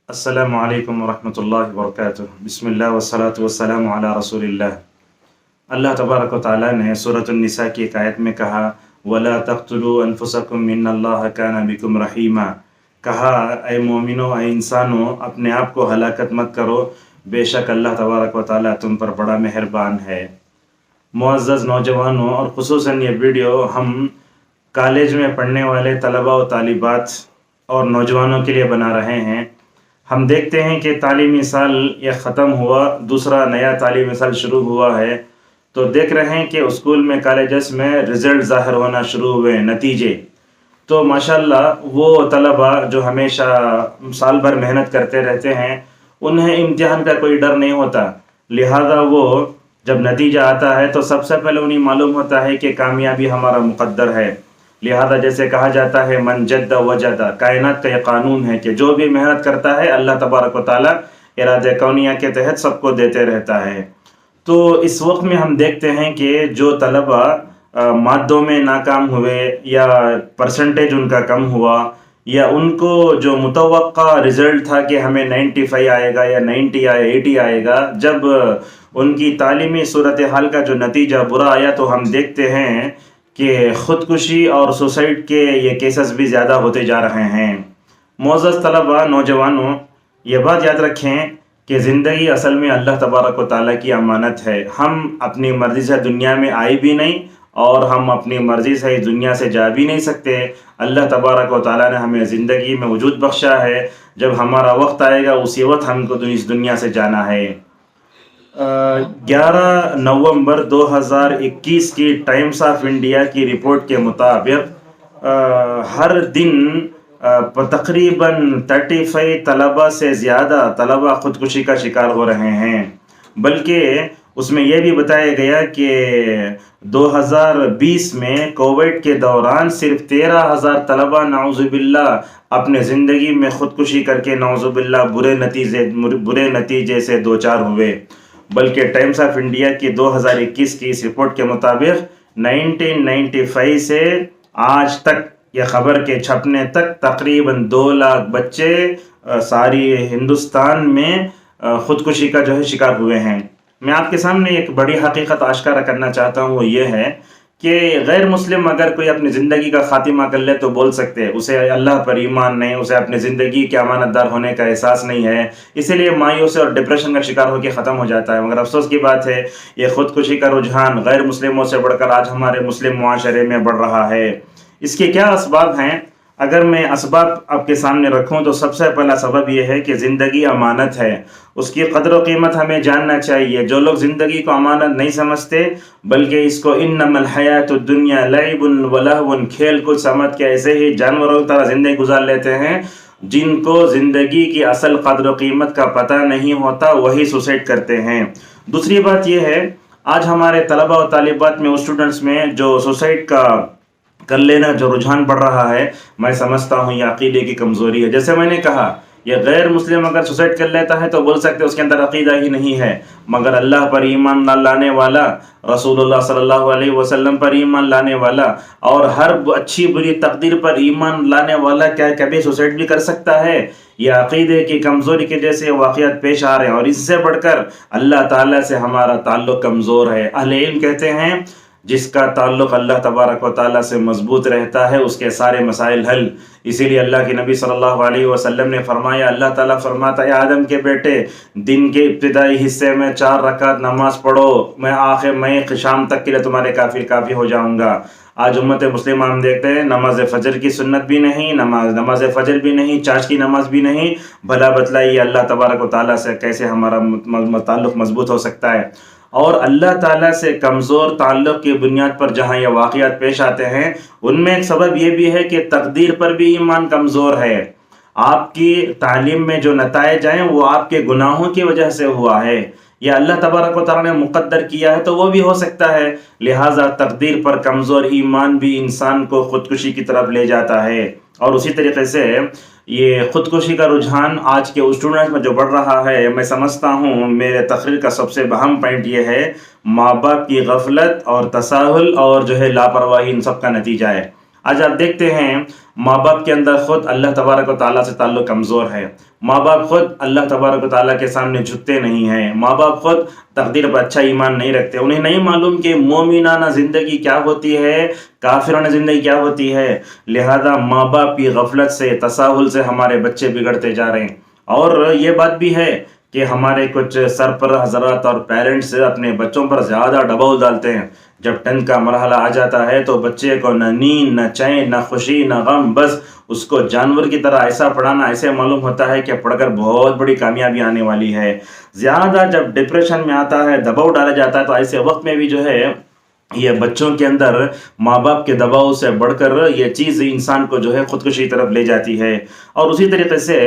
السلام علیکم ورحمۃ اللہ وبرکاتہ۔ بسم اللہ والصلاۃ والسلام علی رسول اللہ۔ اللہ تبارک و تعالیٰ نے سورۃ النساء کی ایک آیت میں کہا وَلَا تَقْتُلُوا أَنفُسَكُمْ إِنَّ اللَّهَ كَانَ بِكُمْ رَحِيمًا، کہا اے مومنو، اے انسانوں، اپنے آپ کو ہلاکت مت کرو، بے شک اللہ تبارک و تعالیٰ تم پر بڑا مہربان ہے۔ معزز نوجوانوں، اور خصوصاً یہ ویڈیو ہم کالج میں پڑھنے والے طلباء و طالبات اور نوجوانوں کے لیے بنا رہے ہیں۔ ہم دیکھتے ہیں کہ تعلیمی سال یہ ختم ہوا، دوسرا نیا تعلیمی سال شروع ہوا ہے، تو دیکھ رہے ہیں کہ اسکول میں کالجز میں رزلٹ ظاہر ہونا شروع ہوئے، نتیجے۔ تو ماشاءاللہ وہ طلباء جو ہمیشہ سال بھر محنت کرتے رہتے ہیں، انہیں امتحان کا کوئی ڈر نہیں ہوتا، لہذا وہ جب نتیجہ آتا ہے تو سب سے پہلے انہیں معلوم ہوتا ہے کہ کامیابی ہمارا مقدر ہے۔ لہذا جیسے کہا جاتا ہے من جد وجد، کائنات کا یہ قانون ہے کہ جو بھی محنت کرتا ہے اللہ تبارک و تعالیٰ ارادہ کونیہ کے تحت سب کو دیتے رہتا ہے۔ تو اس وقت میں ہم دیکھتے ہیں کہ جو طلباء مادوں میں ناکام ہوئے یا پرسنٹیج ان کا کم ہوا، یا ان کو جو متوقع رزلٹ تھا کہ ہمیں 95 آئے گا یا 90 آئے 80 آئے گا، جب ان کی تعلیمی صورتحال کا جو نتیجہ برا آیا تو ہم دیکھتے ہیں کہ خودکشی اور سوسائڈ کے یہ کیسز بھی زیادہ ہوتے جا رہے ہیں۔ معزز طلباء، نوجوانوں، یہ بات یاد رکھیں کہ زندگی اصل میں اللہ تبارک و تعالیٰ کی امانت ہے۔ ہم اپنی مرضی سے دنیا میں آئے بھی نہیں اور ہم اپنی مرضی سے اس دنیا سے جا بھی نہیں سکتے۔ اللہ تبارک و تعالیٰ نے ہمیں زندگی میں وجود بخشا ہے، جب ہمارا وقت آئے گا اسی وقت ہم کو اس دنیا سے جانا ہے۔ 11 نومبر 2021 کی ٹائمز آف انڈیا کی رپورٹ کے مطابق ہر دن تقریباً 35 طلباء سے زیادہ طلباء خودکشی کا شکار ہو رہے ہیں، بلکہ اس میں یہ بھی بتایا گیا کہ 2020 میں کووڈ کے دوران صرف 13,000 طلباء نعوذ باللہ اپنے زندگی میں خودکشی کر کے نعوذ باللہ برے نتیجے سے دوچار ہوئے، بلکہ ٹائمز آف انڈیا کی 2021 کی اس رپورٹ کے مطابق 1995 سے آج تک یہ خبر کے چھپنے تک تقریباً 2 لاکھ بچے ساری ہندوستان میں خودکشی کا جو ہے شکار ہوئے ہیں۔ میں آپ کے سامنے ایک بڑی حقیقت آشکارا کرنا چاہتا ہوں، وہ یہ ہے کہ غیر مسلم اگر کوئی اپنی زندگی کا خاتمہ کر لے تو بول سکتے اسے اللہ پر ایمان نہیں، اسے اپنی زندگی کے امانت دار ہونے کا احساس نہیں ہے، اسی لیے مایوسی اور ڈپریشن کا شکار ہو کے ختم ہو جاتا ہے۔ مگر افسوس کی بات ہے یہ خودکشی کا رجحان غیر مسلموں سے بڑھ کر آج ہمارے مسلم معاشرے میں بڑھ رہا ہے۔ اس کے کیا اسباب ہیں؟ اگر میں اسباب آپ کے سامنے رکھوں تو سب سے پہلا سبب یہ ہے کہ زندگی امانت ہے، اس کی قدر و قیمت ہمیں جاننا چاہیے۔ جو لوگ زندگی کو امانت نہیں سمجھتے بلکہ اس کو انما الحیات الدنیا لعب ولہو، کھیل کود سمجھ کے ایسے ہی جانوروں کی طرح زندگی گزار لیتے ہیں، جن کو زندگی کی اصل قدر و قیمت کا پتہ نہیں ہوتا وہی سوسائڈ کرتے ہیں۔ دوسری بات یہ ہے، آج ہمارے طلباء و طالبات میں، اسٹوڈنٹس میں جو سوسائڈ کا کر لینا جو رجحان بڑھ رہا ہے، میں سمجھتا ہوں یہ عقیدے کی کمزوری ہے۔ جیسے میں نے کہا، یہ غیر مسلم اگر سوسائڈ کر لیتا ہے تو بول سکتے اس کے اندر عقیدہ ہی نہیں ہے، مگر اللہ پر ایمان نہ لانے والا، رسول اللہ صلی اللہ علیہ وسلم پر ایمان لانے والا اور ہر اچھی بری تقدیر پر ایمان لانے والا کیا کبھی سوسائڈ بھی کر سکتا ہے؟ یہ عقیدے کی کمزوری کے جیسے واقعات پیش آ رہے ہیں، اور اس سے بڑھ کر اللہ تعالیٰ سے ہمارا تعلق کمزور ہے۔ اہل علم کہتے ہیں جس کا تعلق اللہ تبارک و تعالیٰ سے مضبوط رہتا ہے اس کے سارے مسائل حل۔ اسی لیے اللہ کے نبی صلی اللہ علیہ وسلم نے فرمایا، اللہ تعالیٰ فرماتا ہے آدم کے بیٹے، دن کے ابتدائی حصے میں 4 رکعت نماز پڑھو، میں شام تک کے لیے تمہارے کافی ہو جاؤں گا۔ آج امت مسلمہ ہم دیکھتے ہیں نماز فجر کی سنت بھی نہیں، نماز فجر بھی نہیں، چاش کی نماز بھی نہیں، بھلا بتلائیے اللہ تبارک و تعالیٰ سے کیسے ہمارا تعلق مضبوط ہو سکتا ہے؟ اور اللہ تعالیٰ سے کمزور تعلق کی بنیاد پر جہاں یہ واقعات پیش آتے ہیں، ان میں ایک سبب یہ بھی ہے کہ تقدیر پر بھی ایمان کمزور ہے۔ آپ کی تعلیم میں جو نتائج آئیں وہ آپ کے گناہوں کی وجہ سے ہوا ہے، یا اللہ تبارک و تعالیٰ نے مقدر کیا ہے تو وہ بھی ہو سکتا ہے۔ لہٰذا تقدیر پر کمزور ایمان بھی انسان کو خودکشی کی طرف لے جاتا ہے۔ اور اسی طریقے سے یہ خودکشی کا رجحان آج کے اسٹوڈنٹس میں جو بڑھ رہا ہے، میں سمجھتا ہوں میرے تقریر کا سب سے اہم پوائنٹ یہ ہے، ماں باپ کی غفلت اور تساہل اور جو ہے لاپرواہی ان سب کا نتیجہ ہے۔ آج آپ دیکھتے ہیں ماں باپ کے اندر خود اللہ تبارک و تعالیٰ سے تعلق کمزور ہے، ماں باپ خود اللہ تبارک و تعالیٰ کے سامنے جھکتے نہیں ہیں، ماں باپ خود تقدیر پر اچھا ایمان نہیں رکھتے، انہیں نہیں معلوم کہ مومنانہ زندگی کیا ہوتی ہے، کافرانہ زندگی کیا ہوتی ہے، لہذا ماں باپ کی غفلت سے، تساہل سے ہمارے بچے بگڑتے جا رہے ہیں۔ اور یہ بات بھی ہے کہ ہمارے کچھ سرپرست حضرات اور پیرنٹس اپنے بچوں پر زیادہ دباؤ ڈالتے ہیں۔ جب 10 کا مرحلہ آ جاتا ہے تو بچے کو نہ نیند، نہ چین، نہ خوشی، نہ غم، بس اس کو جانور کی طرح ایسا پڑھانا، ایسے معلوم ہوتا ہے کہ پڑھ کر بہت بڑی کامیابی آنے والی ہے۔ زیادہ جب ڈپریشن میں آتا ہے، دباؤ ڈالا جاتا ہے، تو ایسے وقت میں بھی جو ہے یہ بچوں کے اندر ماں باپ کے دباؤ سے بڑھ کر یہ چیز انسان کو جو ہے خودکشی طرف لے جاتی ہے۔ اور اسی طریقے سے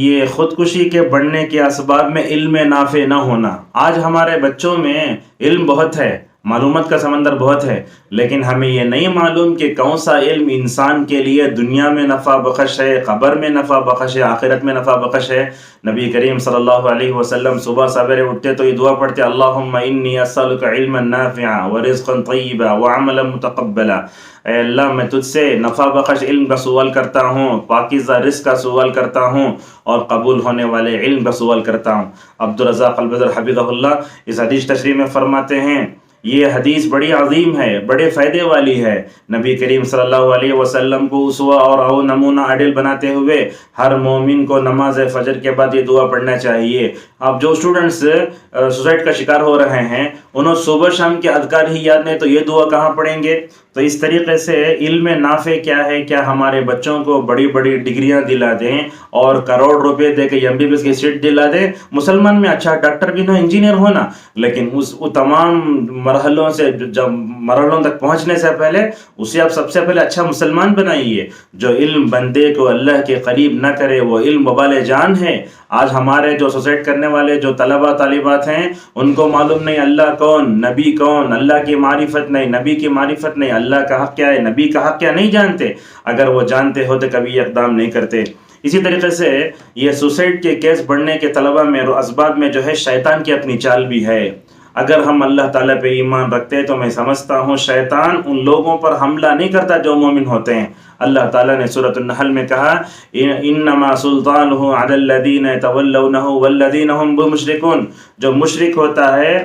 یہ خودکشی کے بڑھنے کے اسباب میں علم نافع نہ ہونا۔ آج ہمارے بچوں میں علم بہت ہے، معلومات کا سمندر بہت ہے، لیکن ہمیں یہ نہیں معلوم کہ کون سا علم انسان کے لیے دنیا میں نفع بخش ہے، قبر میں نفع بخش ہے، آخرت میں نفع بخش ہے۔ نبی کریم صلی اللہ علیہ وسلم صبح سویرے اٹھتے تو یہ دعا پڑھتے، اللہم انی اسألک علما نافعا ورزقا طیبا وعملا متقبلا۔ اے اللہ، میں تجھ سے نفع بخش علم کا سوال کرتا ہوں، پاکیزہ رزق کا سوال کرتا ہوں، اور قبول ہونے والے علم کا سوال کرتا ہوں۔ عبدالرزاق البدر حفظہ اللہ اس حدیث تشریح میں فرماتے ہیں، یہ حدیث بڑی عظیم ہے، بڑے فائدے والی ہے۔ نبی کریم صلی اللہ علیہ وسلم کو اسوہ اور نمونہ عادل بناتے ہوئے ہر مومن کو نماز فجر کے بعد یہ دعا پڑھنا چاہیے۔ اب جو اسٹوڈنٹس سوسائڈ کا شکار ہو رہے ہیں، انہوں صبح شام کے اذکار ہی یاد نہیں تو یہ دعا کہاں پڑھیں گے؟ تو اس طریقے سے علم نافع کیا ہے؟ کیا ہمارے بچوں کو بڑی بڑی ڈگریاں دلا دیں اور کروڑ روپے دے کے MBBS کی سیٹ دلا دیں؟ مسلمان میں اچھا ڈاکٹر بھی نہ، انجینئر ہونا، لیکن اس تمام مرحلوں سے جب مرحلوں تک پہنچنے سے پہلے اسے آپ سب سے پہلے اچھا مسلمان بنائیے۔ جو علم بندے کو اللہ کے قریب نہ کرے وہ علم وبال جان ہے۔ آج ہمارے جو سوسائڈ کرنے والے جو طلبہ طالبات ہیں، ان کو معلوم نہیں اللہ کون، نبی کون، اللہ کی معرفت نہیں، نبی کی معرفت نہیں، اللہ کا حق کیا ہے، نبی کا حق کیا، نہیں جانتے۔ اگر وہ جانتے ہو تو کبھی یہ اقدام نہیں کرتے۔ اسی طریقے سے یہ سوسائڈ کے کیس بڑھنے کے طلبہ میں اور اسباب میں جو ہے شیطان کی اپنی چال بھی ہے۔ اگر ہم اللہ تعالیٰ پہ ایمان رکھتے ہیں تو میں سمجھتا ہوں شیطان ان لوگوں پر حملہ نہیں کرتا جو مومن ہوتے ہیں۔ اللہ تعالیٰ نے سورۃ النحل میں کہا، انما سلطانہ علی الذین یتولونہ والذین ہم مشرکون۔ جو مشرک ہوتا ہے،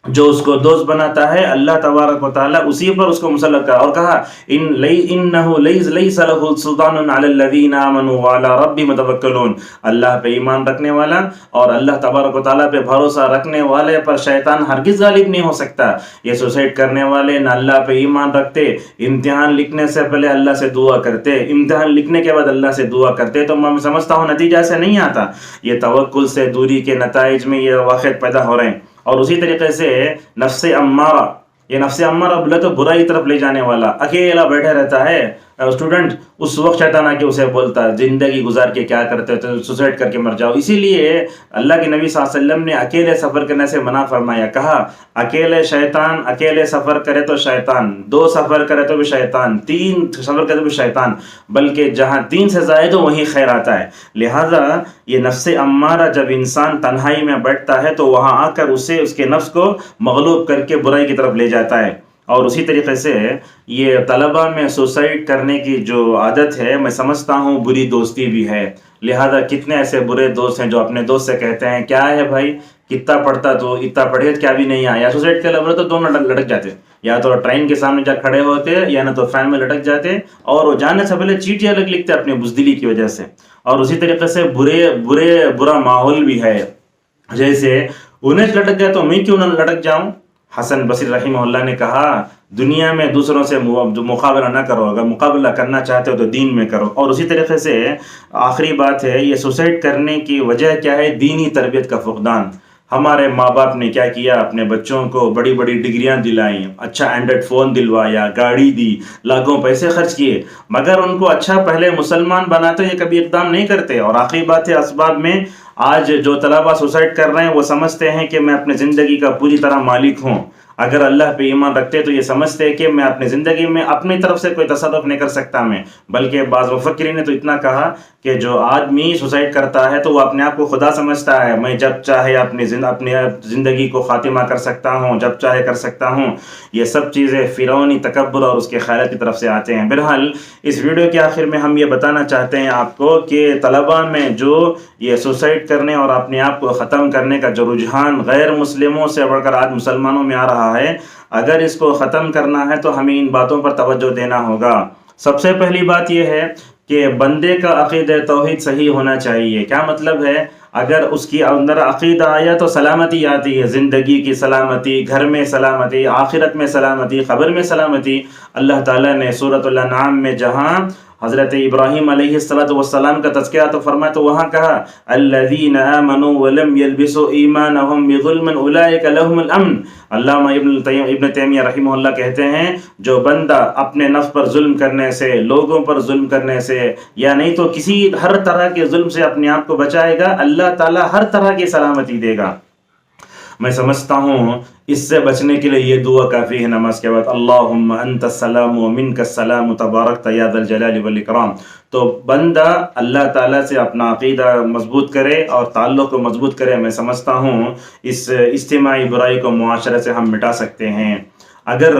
جو اس کو دوست بناتا ہے، اللہ تبارک و تعالیٰ اسی پر اس کو مسلط کرا، اور کہا انہ لیس لہ سلطان علی الذین آمنوا وعلی ربہم یتوکلون۔ اللہ پہ ایمان رکھنے والا اور اللہ تبارک و تعالیٰ پہ بھروسہ رکھنے والے پر شیطان ہرگز غالب نہیں ہو سکتا۔ یہ سوسائڈ کرنے والے نہ اللہ پہ ایمان رکھتے، امتحان لکھنے سے پہلے اللہ سے دعا کرتے، امتحان لکھنے کے بعد اللہ سے دعا کرتے، تو میں سمجھتا ہوں نتیجہ سے نہیں آتا۔ یہ توکل سے دوری کے نتائج میں یہ واقعات پیدا ہو رہے ہیں۔ اور اسی طریقے سے نفس امارہ، یہ نفس امارہ بولے تو برائی طرف لے جانے والا، اکیلا بیٹھے رہتا ہے اسٹوڈنٹ، اس وقت شیطان آ کے اسے بولتا ہے زندگی گزار کے کیا کرتے تو سوسائڈ کر کے مر جاؤ۔ اسی لیے اللہ کے نبی صلی اللہ علیہ وسلم نے اکیلے سفر کرنے سے منع فرمایا، کہا اکیلے شیطان، اکیلے سفر کرے تو شیطان، 2 سفر کرے تو بھی شیطان، 3 سفر کرے تو بھی شیطان، بلکہ جہاں 3 سے زائد ہو وہیں خیر آتا ہے۔ لہٰذا یہ نفس امارہ جب انسان تنہائی میں بیٹھتا ہے تو وہاں آ کر اسے اس کے نفس کو مغلوب کر کے برائی کی طرف لے جاتا ہے۔ اور اسی طریقے سے یہ طلبہ میں سوسائڈ کرنے کی جو عادت ہے، میں سمجھتا ہوں بری دوستی بھی ہے۔ لہذا کتنے ایسے برے دوست ہیں جو اپنے دوست سے کہتے ہیں، کیا ہے بھائی کتنا پڑھتا تو، اتنا پڑھے کیا بھی نہیں آیا، سوسائڈ کے لفظ تو دونوں لٹک جاتے، یا تو ٹرین کے سامنے جا کھڑے ہوتے یا نہ تو فین میں لٹک جاتے، اور وہ جانے سے پہلے چیٹیاں لکھتے اپنی بزدلی کی وجہ سے۔ اور اسی طریقے سے برا ماحول بھی ہے، جیسے انہیں لٹک گیا تو میں کیوں نہ لٹک جاؤں۔ حسن بصری رحمہ اللہ نے کہا، دنیا میں دوسروں سے مقابلہ نہ کرو، اگر مقابلہ کرنا چاہتے ہو تو دین میں کرو۔ اور اسی طریقے سے آخری بات ہے، یہ سوسائڈ کرنے کی وجہ کیا ہے؟ دینی تربیت کا فقدان۔ ہمارے ماں باپ نے کیا کیا؟ اپنے بچوں کو بڑی بڑی ڈگریاں دلائیں، اچھا اینڈرائڈ فون دلوایا، گاڑی دی، لاکھوں پیسے خرچ کیے، مگر ان کو اچھا پہلے مسلمان بناتے یہ کبھی اقدام نہیں کرتے۔ اور آخری بات ہے اسباب میں، آج جو طلبہ سوسائڈ کر رہے ہیں وہ سمجھتے ہیں کہ میں اپنے زندگی کا پوری طرح مالک ہوں، اگر اللہ پہ ایمان رکھتے تو یہ سمجھتے کہ میں اپنی زندگی میں اپنی طرف سے کوئی تصرف نہیں کر سکتا میں، بلکہ بعض مفکرین نے تو اتنا کہا کہ جو آدمی سوسائڈ کرتا ہے تو وہ اپنے آپ کو خدا سمجھتا ہے، میں جب چاہے اپنی زندگی کو خاتمہ کر سکتا ہوں، جب چاہے کر سکتا ہوں۔ یہ سب چیزیں فرعونی تکبر اور اس کے خیالات کی طرف سے آتے ہیں۔ بہرحال اس ویڈیو کے آخر میں ہم یہ بتانا چاہتے ہیں آپ کو کہ طلباء میں جو یہ سوسائڈ کرنے اور اپنے آپ کو ختم کرنے کا جو رجحان غیر مسلموں سے بڑھ کر آج مسلمانوں میں آ رہا ہے، اگر اس کو ختم کرنا ہے تو ہمیں ان باتوں پر توجہ دینا ہوگا۔ سب سے پہلی بات یہ ہے کہ بندے کا عقیدہ توحید صحیح ہونا چاہیے۔ کیا مطلب ہے؟ اگر اس کی اندر عقیدہ آیا تو سلامتی آتی ہے، زندگی کی سلامتی، گھر میں سلامتی، آخرت میں سلامتی، قبر میں سلامتی۔ اللہ تعالیٰ نے سورۃ الانعام میں جہاں حضرت ابراہیم علیہ السلام کا تذکرہ تو فرمایا تو وہاں کہا الذین آمنوا ولم يلبسوا ایمانهم بظلم اولئک لهم الامن۔ علامہ ابن تیمیہ رحمہ اللہ کہتے ہیں جو بندہ اپنے نفس پر ظلم کرنے سے، لوگوں پر ظلم کرنے سے، یا نہیں تو کسی ہر طرح کے ظلم سے اپنے آپ کو بچائے گا، اللہ تعالیٰ ہر طرح کی سلامتی دے گا۔ میں سمجھتا ہوں اس سے بچنے کے لیے یہ دعا کافی ہے نماز کے بعد، اللہم انت السلام و منک السلام تبارکت یا ذا الجلال والاکرام۔ تو بندہ اللہ تعالیٰ سے اپنا عقیدہ مضبوط کرے اور تعلق کو مضبوط کرے۔ میں سمجھتا ہوں اس اجتماعی برائی کو معاشرے سے ہم مٹا سکتے ہیں۔ اگر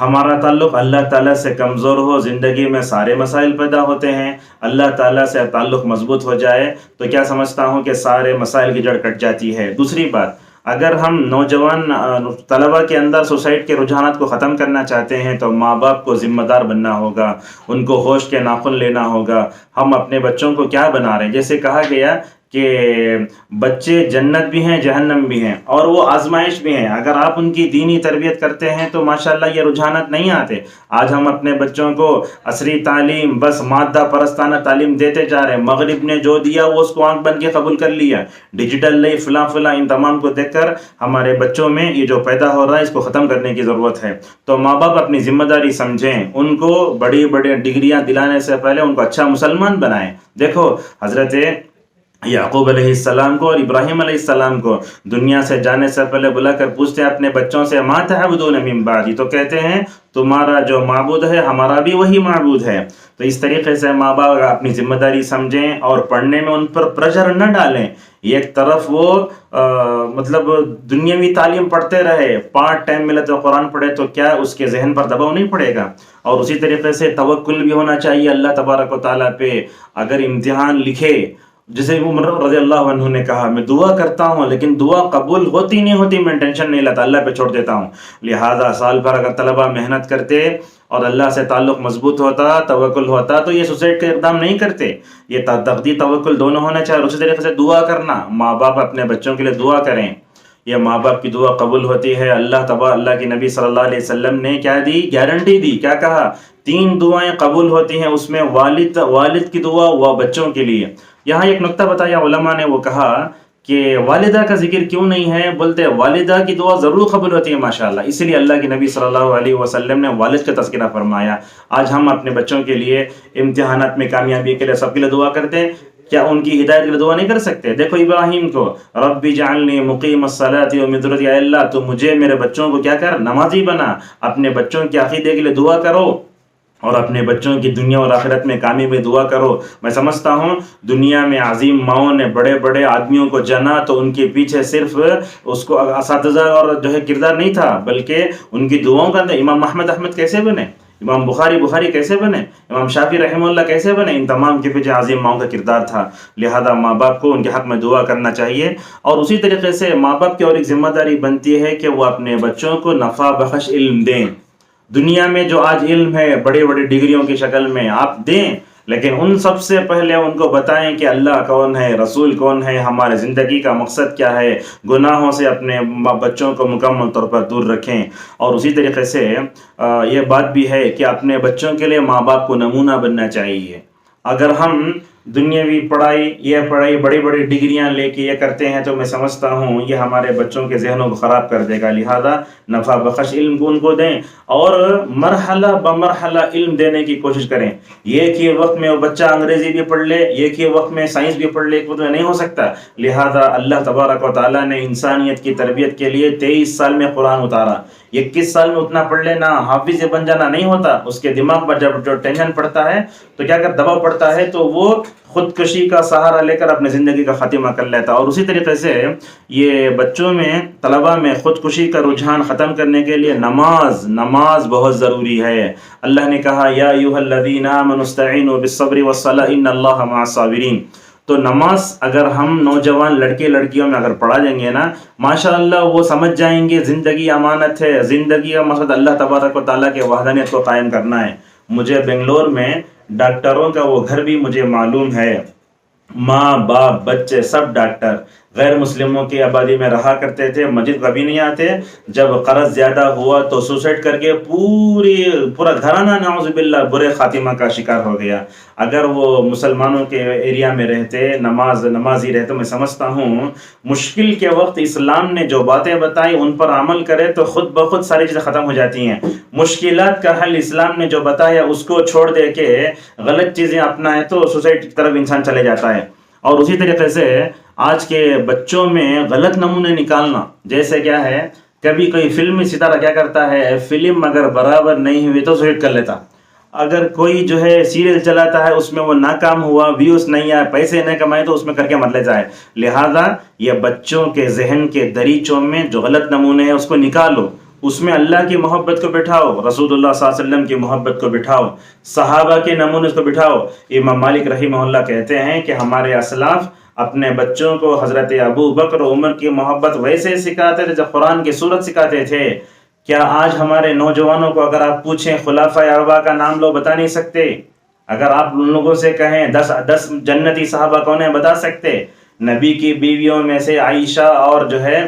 ہمارا تعلق اللہ تعالیٰ سے کمزور ہو، زندگی میں سارے مسائل پیدا ہوتے ہیں، اللہ تعالیٰ سے تعلق مضبوط ہو جائے تو کیا سمجھتا ہوں کہ سارے مسائل کی جڑ کٹ جاتی ہے۔ دوسری بات، اگر ہم نوجوان طلباء کے اندر سوسائڈ کے رجحانات کو ختم کرنا چاہتے ہیں تو ماں باپ کو ذمہ دار بننا ہوگا، ان کو ہوش کے ناخن لینا ہوگا۔ ہم اپنے بچوں کو کیا بنا رہے ہیں؟ جیسے کہا گیا کہ بچے جنت بھی ہیں، جہنم بھی ہیں، اور وہ آزمائش بھی ہیں۔ اگر آپ ان کی دینی تربیت کرتے ہیں تو ماشاءاللہ یہ رجحانات نہیں آتے۔ آج ہم اپنے بچوں کو عصری تعلیم، بس مادہ پرستانہ تعلیم دیتے جا رہے ہیں۔ مغرب نے جو دیا وہ اس کو آنکھ بن کے قبول کر لیا، ڈیجیٹل لائف فلاں فلاں، ان تمام کو دیکھ کر ہمارے بچوں میں یہ جو پیدا ہو رہا ہے اس کو ختم کرنے کی ضرورت ہے۔ تو ماں باپ اپنی ذمہ داری سمجھیں، ان کو بڑی بڑی ڈگریاں دلانے سے پہلے ان کو اچھا مسلمان بنائیں۔ دیکھو حضرت یعقوب علیہ السلام کو اور ابراہیم علیہ السلام کو دنیا سے جانے سے پہلے بلا کر پوچھتے ہیں اپنے بچوں سے ما تعبدون من بعدی، تو کہتے ہیں تمہارا جو معبود ہے ہمارا بھی وہی معبود ہے۔ تو اس طریقے سے ماں باپ اپنی ذمہ داری سمجھیں اور پڑھنے میں ان پر پریشر نہ ڈالیں۔ ایک طرف وہ مطلب دنیاوی تعلیم پڑھتے رہے، پارٹ ٹائم ملے تو قرآن پڑھے تو کیا اس کے ذہن پر دباؤ نہیں پڑے گا؟ اور اسی طریقے سے توکل بھی ہونا چاہیے اللہ تبارک و تعالیٰ پہ۔ اگر امتحان لکھے، جسے عمر رضی اللہ عنہ نے کہا میں دعا کرتا ہوں لیکن دعا قبول ہوتی نہیں ہوتی، میں ٹینشن نہیں لیتا، اللہ پہ چھوڑ دیتا ہوں۔ لہٰذا سال بھر اگر طلبہ محنت کرتے اور اللہ سے تعلق مضبوط ہوتا، توکل ہوتا، تو یہ سوسائڈ کا اقدام نہیں کرتے۔ یہ تقدیر توکل دونوں ہونا چاہیے، اور اسی طریقے سے دعا کرنا، ماں باپ اپنے بچوں کے لیے دعا کریں، یہ ماں باپ کی دعا قبول ہوتی ہے۔ اللہ کی نبی صلی اللہ علیہ وسلم نے کیا دی؟ گارنٹی دی۔ کیا کہا؟ 3 دعائیں قبول ہوتی ہیں، اس میں والد کی دعا و بچوں کے لیے۔ یہاں ایک نقطہ بتایا علماء نے، وہ کہا کہ والدہ کا ذکر کیوں نہیں ہے؟ بولتے والدہ کی دعا ضرور قبول ہوتی ہے ماشاءاللہ، اس لیے اللہ کے نبی صلی اللہ علیہ وسلم نے والد کا تذکرہ فرمایا۔ آج ہم اپنے بچوں کے لیے امتحانات میں کامیابی کے لیے سب کے لیے دعا کرتے ہیں، کیا ان کی ہدایت کے لیے دعا نہیں کر سکتے؟ دیکھو ابراہیم کو، رب اجعلنی مقیم الصلاۃ ومن ذریتی، اے اللہ تو مجھے میرے بچوں کو کیا کر؟ نمازی بنا۔ اپنے بچوں کے عقیدے کے لیے دعا کرو اور اپنے بچوں کی دنیا اور آخرت میں کامیابی دعا کرو۔ میں سمجھتا ہوں دنیا میں عظیم ماؤں نے بڑے بڑے آدمیوں کو جنا تو ان کے پیچھے صرف اس کو اساتذہ اور جو ہے کردار نہیں تھا، بلکہ ان کی دعاؤں کا۔ امام احمد کیسے بنے؟ امام بخاری کیسے بنے؟ امام شافعی رحمہ اللہ کیسے بنے؟ ان تمام کے پیچھے عظیم ماؤں کا کردار تھا۔ لہذا ماں باپ کو ان کے حق میں دعا کرنا چاہیے، اور اسی طریقے سے ماں باپ کی اور ایک ذمہ داری بنتی ہے کہ وہ اپنے بچوں کو نفع بخش علم دیں۔ دنیا میں جو آج علم ہے بڑی بڑی ڈگریوں کی شکل میں آپ دیں، لیکن ان سب سے پہلے ان کو بتائیں کہ اللہ کون ہے، رسول کون ہے، ہمارے زندگی کا مقصد کیا ہے، گناہوں سے اپنے بچوں کو مکمل طور پر دور رکھیں۔ اور اسی طریقے سے یہ بات بھی ہے کہ اپنے بچوں کے لیے ماں باپ کو نمونہ بننا چاہیے۔ اگر ہم دنیاوی پڑھائی، یہ پڑھائی بڑی بڑی ڈگریاں لے کے یہ کرتے ہیں، تو میں سمجھتا ہوں یہ ہمارے بچوں کے ذہنوں کو خراب کر دے گا. لہذا نفع بخش علم ان کو دیں اور مرحلہ بمرحلہ علم دینے کی کوشش کریں. ایک ہی وقت میں وہ بچہ انگریزی بھی پڑھ لے، ایک ہی وقت میں سائنس بھی پڑھ لے، ایک وقت میں نہیں ہو سکتا. لہذا اللہ تبارک و تعالیٰ نے انسانیت کی تربیت کے لیے 23 سال میں قرآن اتارا. 21 سال میں اتنا پڑھ لینا، حافظ بن جانا نہیں ہوتا. اس کے دماغ پر جب جو ٹینشن پڑتا ہے تو کیا کر دباؤ پڑتا ہے تو وہ خودکشی کا سہارا لے کر اپنے زندگی کا خاتمہ کر لیتا. اور اسی طریقے سے یہ بچوں میں، طلباء میں خودکشی کا رجحان ختم کرنے کے لیے نماز بہت ضروری ہے. اللہ نے کہا یا ایھا الذین آمنوا استعینوا بالصبر والصلاۃ ان اللہ مع الصابرین. تو نماز اگر ہم نوجوان لڑکے لڑکیوں میں اگر پڑھا دیں گے نا، ماشاءاللہ وہ سمجھ جائیں گے زندگی امانت ہے، زندگی کا مقصد اللہ تبارک و تعالیٰ کے وحدانیت کو قائم کرنا ہے. مجھے بنگلور میں ڈاکٹروں کا وہ گھر بھی مجھے معلوم ہے. ماں باپ بچے سب ڈاکٹر، غیر مسلموں کی آبادی میں رہا کرتے تھے، مسجد کبھی نہیں آتے. جب قرض زیادہ ہوا تو سوسائڈ کر کے پورا گھرانہ نعوذ باللہ برے خاتمہ کا شکار ہو گیا. اگر وہ مسلمانوں کے ایریا میں رہتے، نمازی رہتے، میں سمجھتا ہوں مشکل کے وقت اسلام نے جو باتیں بتائی ان پر عمل کرے تو خود بخود ساری چیزیں ختم ہو جاتی ہیں. مشکلات کا حل اسلام نے جو بتایا اس کو چھوڑ دے کے غلط چیزیں اپنائیں تو سوسائٹی کی طرف انسان چلے جاتا ہے. اور اسی طریقے سے آج کے بچوں میں غلط نمونے نکالنا، جیسے کیا ہے، کبھی کوئی فلمی ستارہ کیا کرتا ہے، فلم اگر برابر نہیں ہوئی تو سوسائڈ کر لیتا. اگر کوئی جو ہے سیریل چلاتا ہے اس میں وہ ناکام ہوا، ویوز نہیں آئے، پیسے نہیں کمائے تو اس میں کر کے مر لے جائے. لہذا یہ بچوں کے ذہن کے دریچوں میں جو غلط نمونے ہیں اس کو نکالو، اس میں اللہ کی محبت کو بٹھاؤ، رسول اللہ صلی اللہ علیہ وسلم کی محبت کو بٹھاؤ، صحابہ کے نمونے کو بٹھاؤ. امام مالک رحمہ اللہ کہتے ہیں کہ ہمارے اسلاف اپنے بچوں کو حضرت ابو بکر و عمر کی محبت ویسے سکھاتے تھے جب قرآن کی صورت سکھاتے تھے. کیا آج ہمارے نوجوانوں کو اگر آپ پوچھیں خلفائے اربعہ کا نام لو، بتا نہیں سکتے. اگر آپ ان لوگوں سے کہیں 10 جنتی صحابہ کون ہیں، بتا سکتے. نبی کی بیویوں میں سے عائشہ اور جو ہے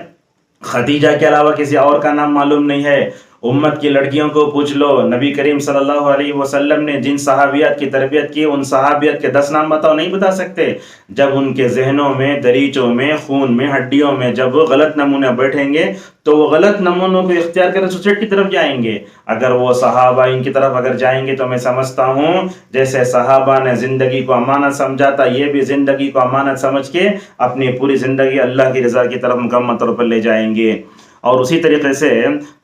خدیجہ کے علاوہ کسی اور کا نام معلوم نہیں ہے. امت کی لڑکیوں کو پوچھ لو، نبی کریم صلی اللہ علیہ وسلم نے جن صحابیات کی تربیت کی ان صحابیات کے 10 نام بتاؤ، نہیں بتا سکتے. جب ان کے ذہنوں میں، دریچوں میں، خون میں، ہڈیوں میں جب وہ غلط نمونے بیٹھیں گے تو وہ غلط نمونوں کو اختیار کر سوسائٹی کی طرف جائیں گے. اگر وہ صحابہ ان کی طرف اگر جائیں گے تو میں سمجھتا ہوں جیسے صحابہ نے زندگی کو امانت سمجھا تھا، یہ بھی زندگی کو امانت سمجھ کے اپنی پوری زندگی اللہ کی رضا کی طرف مکمل طور پر لے جائیں گے. اور اسی طریقے سے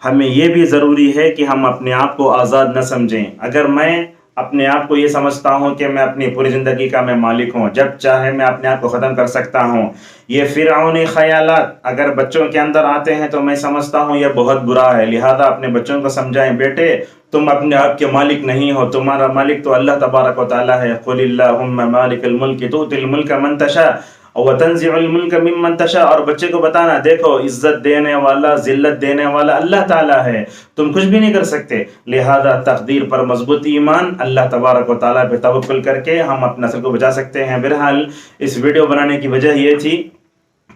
ہمیں یہ بھی ضروری ہے کہ ہم اپنے آپ کو آزاد نہ سمجھیں. اگر میں اپنے آپ کو یہ سمجھتا ہوں کہ میں اپنی پوری زندگی کا میں مالک ہوں، جب چاہے میں اپنے آپ کو ختم کر سکتا ہوں، یہ فرعونی خیالات اگر بچوں کے اندر آتے ہیں تو میں سمجھتا ہوں یہ بہت برا ہے. لہذا اپنے بچوں کو سمجھائیں، بیٹے تم اپنے آپ کے مالک نہیں ہو، تمہارا مالک تو اللہ تبارک و تعالیٰ ہے. قل اللہم مالک الملک تؤتی الملک من تشاء وتنزع الملک ممن تشاء. اور بچے کو بتانا دیکھو عزت دینے والا، ذلت دینے والا اللہ تعالیٰ ہے، تم کچھ بھی نہیں کر سکتے. لہذا تقدیر پر مضبوط ایمان، اللہ تبارک و تعالیٰ پہ توکل کر کے ہم اپنا نسل کو بچا سکتے ہیں. بہرحال اس ویڈیو بنانے کی وجہ یہ تھی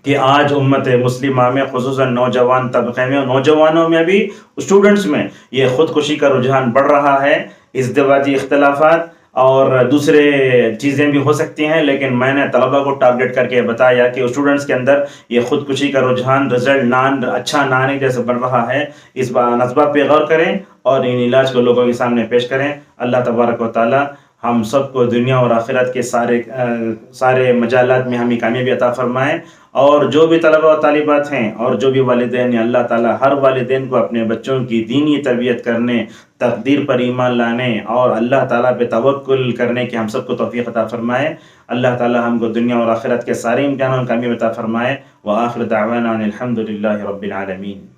کہ آج امت مسلمہ میں خصوصاً نوجوان طبقے میں، نوجوانوں میں بھی، اسٹوڈنٹس میں یہ خودکشی کا رجحان بڑھ رہا ہے. ازدواجی اختلافات اور دوسرے چیزیں بھی ہو سکتی ہیں، لیکن میں نے طلبہ کو ٹارگٹ کر کے بتایا کہ اسٹوڈنٹس کے اندر یہ خودکشی کا رجحان رزلٹ اچھا نہ آنے جیسے بڑھ رہا ہے. اس نسبات پہ غور کریں اور ان علاج کو لوگوں کے سامنے پیش کریں. اللہ تبارک و تعالی ہم سب کو دنیا اور آخرت کے سارے مجالات میں ہمیں کامیابی عطا فرمائیں. اور جو بھی طلبہ و طالبات ہیں اور جو بھی والدین ہیں، اللہ تعالیٰ ہر والدین کو اپنے بچوں کی دینی تربیت کرنے، تقدیر پر ایمان لانے اور اللہ تعالیٰ پہ توکل کرنے کی ہم سب کو توفیق عطا فرمائے. اللہ تعالیٰ ہم کو دنیا اور آخرت کے سارے امتحانوں میں کامیابی عطا فرمائے. وآخر دعوانا ان الحمد للہ رب العالمین.